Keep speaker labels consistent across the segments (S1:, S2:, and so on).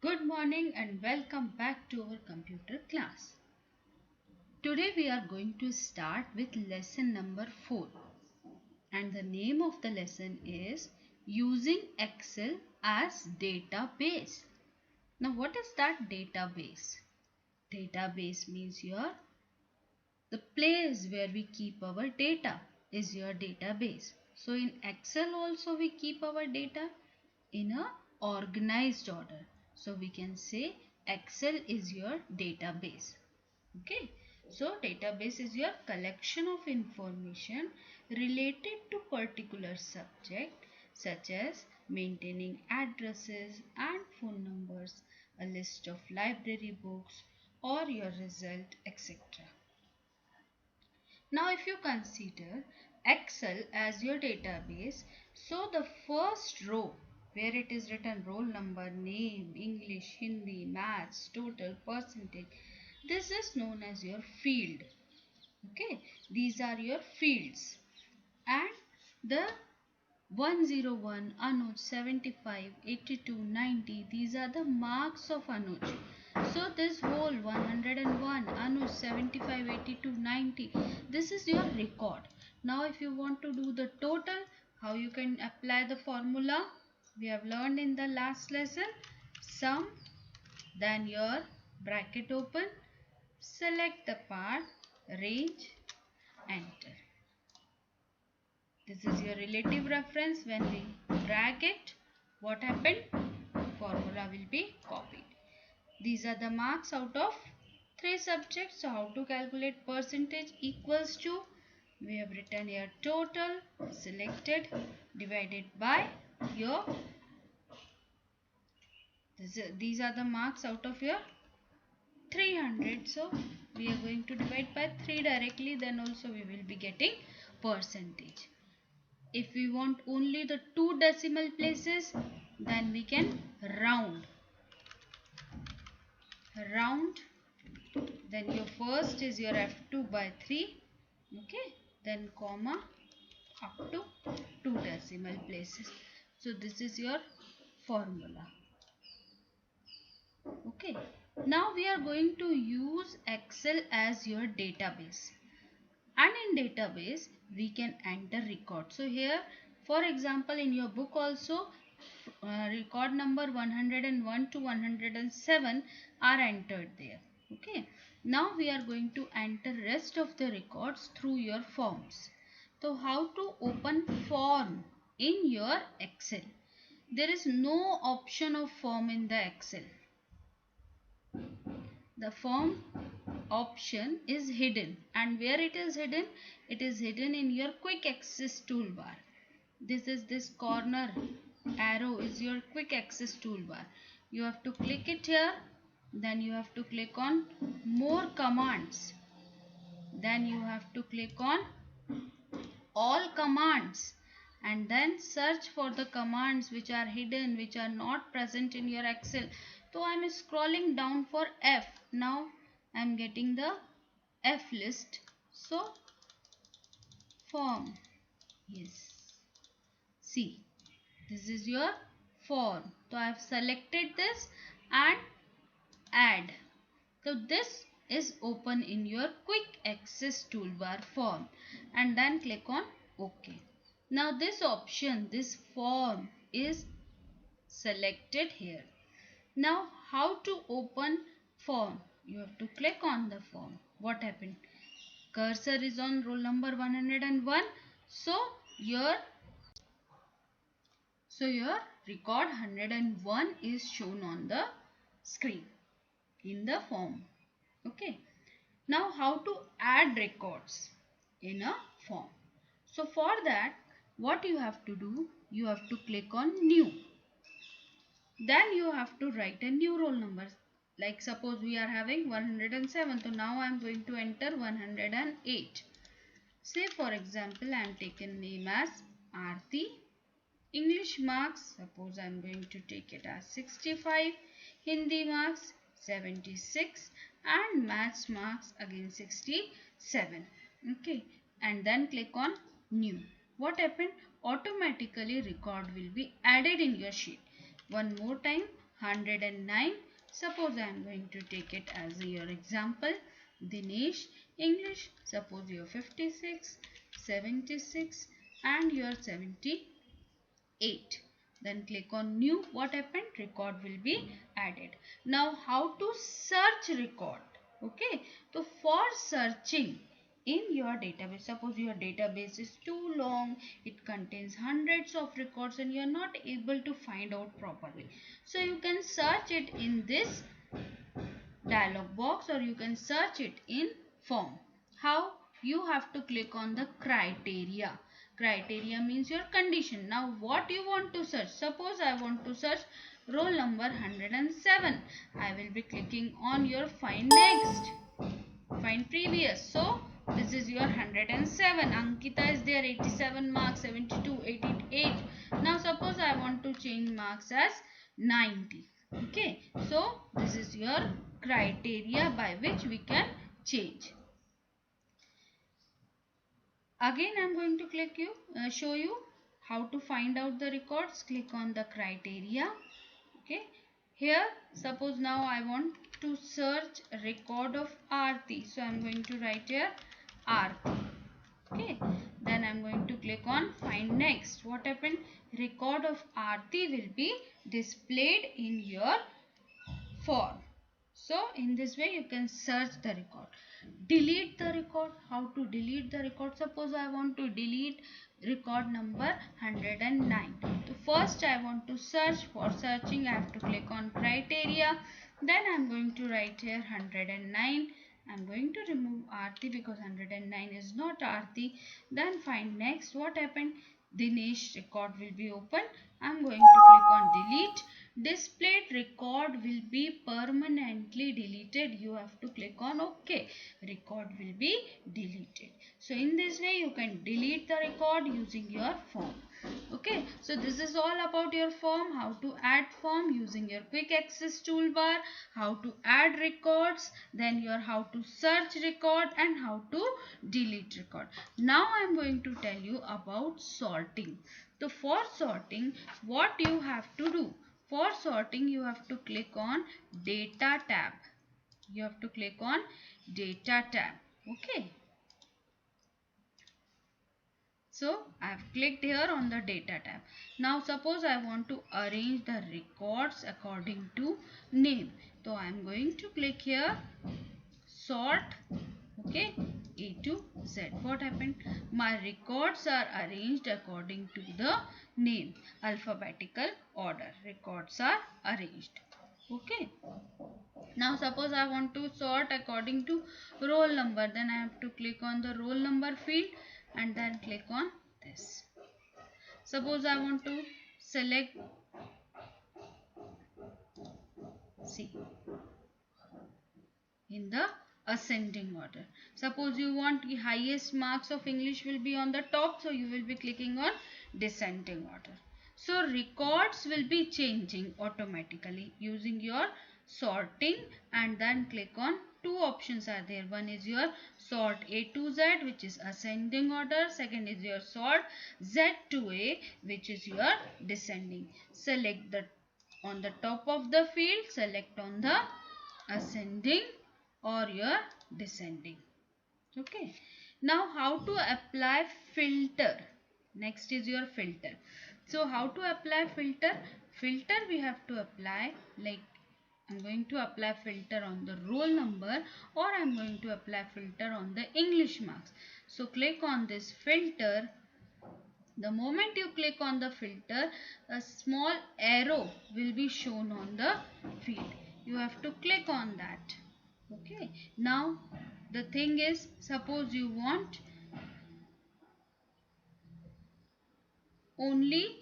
S1: Good morning and welcome back to our computer class. Today we are going to start with lesson number 4 and the name of the lesson is Using Excel as Database. Now what is that database? Database means the place where we keep our data is your database. So in Excel also we keep our data in a organized order. So we can say Excel is your database. Okay. So database is your collection of information related to particular subject such as maintaining addresses and phone numbers, a list of library books or your result, etc. Now if you consider Excel as your database, so the first row where it is written roll number, name, English, Hindi, maths, total, percentage, this is known as your field. Okay, these are your fields. And the 101, Anuj, 75, 82, 90, these are the marks of Anuj. So this whole 101, Anuj, 75, 82, 90, this is your record. Now if you want to do the total, how you can apply the formula? We have learned in the last lesson. Sum, then your bracket open, select the part, range, enter. This is your relative reference. When we drag it, what happened? Formula will be copied. These are the marks out of 3 subjects. So how to calculate percentage equals to, we have written here total, selected, divided by your, these are the marks out of your 300. So we are going to divide by 3 directly, then also we will be getting percentage. If we want only the 2 decimal places, then we can round. Then your first is your F2 by 3. Okay. Then comma up to 2 decimal places. So this is your formula. Okay. Now we are going to use Excel as your database. And in database we can enter record. So here for example in your book also record number 101 to 107 are entered there. Okay. Now we are going to enter rest of the records through your forms. So how to open form in your Excel? There is no option of form in the Excel. The form option is hidden, and where it is hidden? It is hidden in your quick access toolbar. This corner arrow is your quick access toolbar. You have to click it here, then you have to click on more commands, then you have to click on all commands, and then search for the commands which are hidden, which are not present in your Excel. So I am scrolling down for F. Now I am getting the F list. So form, yes, see, this is your form. So I have selected this and add. So this is open in your quick access toolbar form, and then click on OK. Now this option, this form is selected here. Now how to open form? You have to click on the form. What happened? Cursor is on roll number 101. So your record 101 is shown on the screen in the form. Okay. Now how to add records in a form? So for that, what you have to do? You have to click on new. Then you have to write a new roll number. Like suppose we are having 107. So now I am going to enter 108. Say for example I am taken name as Aarti. English marks, suppose I am going to take it as 65. Hindi marks 76 and maths marks again 67. Okay, and then click on new. What happened? Automatically record will be added in your sheet. One more time, 109. Suppose I am going to take it as your example. Dinesh, English, suppose you are 56, 76 and you are 78. Then click on new. What happened? Record will be added. Now how to search record? Okay, so for searching in your database, suppose your database is too long, it contains hundreds of records and you are not able to find out properly, so you can search it in this dialog box or you can search it in form. How? You have to click on the criteria. Criteria means your condition. Now what you want to search? Suppose I want to search roll number 107. I will be clicking on your find next, find previous. So this is your 107. Ankita is there, 87 marks, 72, 88. Now suppose I want to change marks as 90. Okay, so this is your criteria by which we can change. Again I am going to show you how to find out the records. Click on the criteria. Okay, here suppose now I want to search record of Aarti, so I am going to write here Aarti. Okay, then I am going to click on find next. What happened? Record of Aarti will be displayed in your form. So in this way you can search the record. Delete the record. How to delete the record? Suppose I want to delete record number 109. So first I want to search. For searching I have to click on criteria. Then I am going to write here 109. I am going to remove Aarti because 109 is not Aarti. Then find next. What happened? Dinesh record will be open. I am going to click on delete. Displayed record will be permanently deleted. You have to click on OK. Record will be deleted. So in this way you can delete the record using your form. Okay, so this is all about your form. How to add form using your quick access toolbar, how to add records, then your how to search record and how to delete record. Now I am going to tell you about sorting. So for sorting, what you have to do? For sorting, you have to click on data tab. You have to click on data tab. Okay. So I have clicked here on the data tab. Now suppose I want to arrange the records according to name. So I am going to click here sort. Okay, A to Z. What happened? My records are arranged according to the name. Alphabetical order. Records are arranged. Okay. Now suppose I want to sort according to roll number. Then I have to click on the roll number field and then click on this. Suppose I want to select in the ascending order. Suppose you want the highest marks of English will be on the top, so you will be clicking on descending order. So records will be changing automatically using your sorting, and then click on two options are there. One is your sort A to Z, which is ascending order. Second is your sort Z to A, which is your descending. Select the on the top of the field, select on the ascending or your descending. Okay. Now how to apply filter? Next is your filter. So how to apply filter? Filter we have to apply like I'm going to apply filter on the roll number or I'm going to apply filter on the English marks. So click on this filter. The moment you click on the filter, a small arrow will be shown on the field. You have to click on that. Okay. Now the thing is, suppose you want only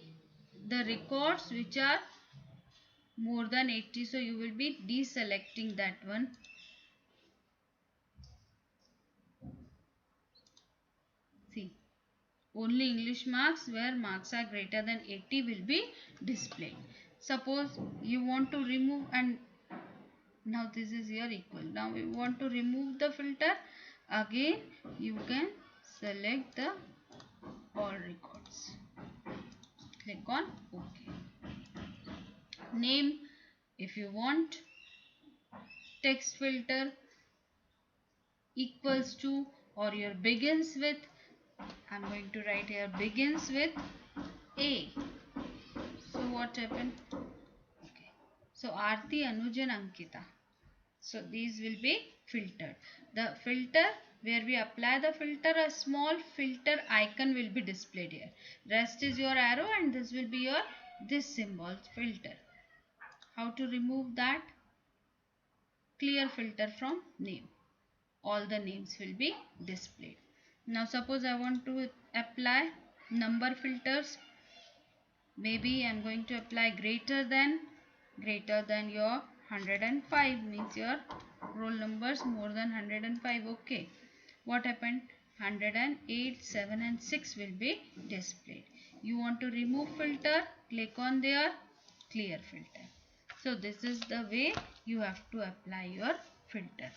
S1: the records which are more than 80, so you will be deselecting that one. See, only English marks where marks are greater than 80 will be displayed. Suppose you want to remove, and now this is here equal. Now we want to remove the filter. Again you can select the all records. Click on OK. Name If you want text filter equals to or your begins with, I'm going to write here begins with A. So what happened? Okay. So Aarti, Anuj and Ankita. So these will be filtered. The filter, where we apply the filter, a small filter icon will be displayed here. Rest is your arrow and this will be your this symbol filter. How to remove that? Clear filter from name. All the names will be displayed. Now suppose I want to apply number filters. Maybe I am going to apply greater than your 105 means your roll numbers more than 105. Okay, what happened? 108, 7 and 6 will be displayed. You want to remove filter, click on there, clear filter. So this is the way you have to apply your filter.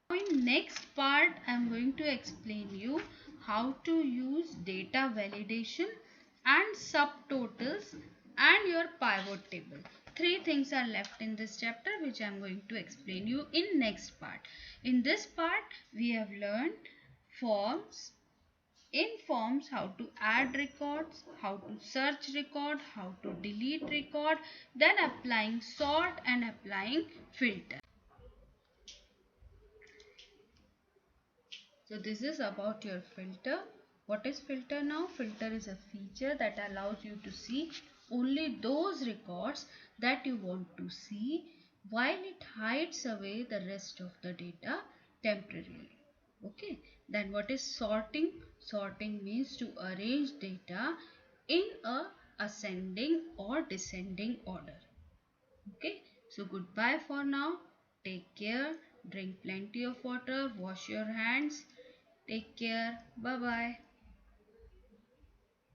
S1: Now in next part I am going to explain you how to use data validation and subtotals and your pivot table. Three things are left in this chapter which I am going to explain you in next part. In this part we have learned forms. In forms, how to add records, how to search record, how to delete record, then applying sort and applying filter. So this is about your filter. What is filter now? Filter is a feature that allows you to see only those records that you want to see while it hides away the rest of the data temporarily. Okay. Then what is sorting? Sorting means to arrange data in a ascending or descending order. Okay. So goodbye for now. Take care. Drink plenty of water. Wash your hands. Take care. Bye bye.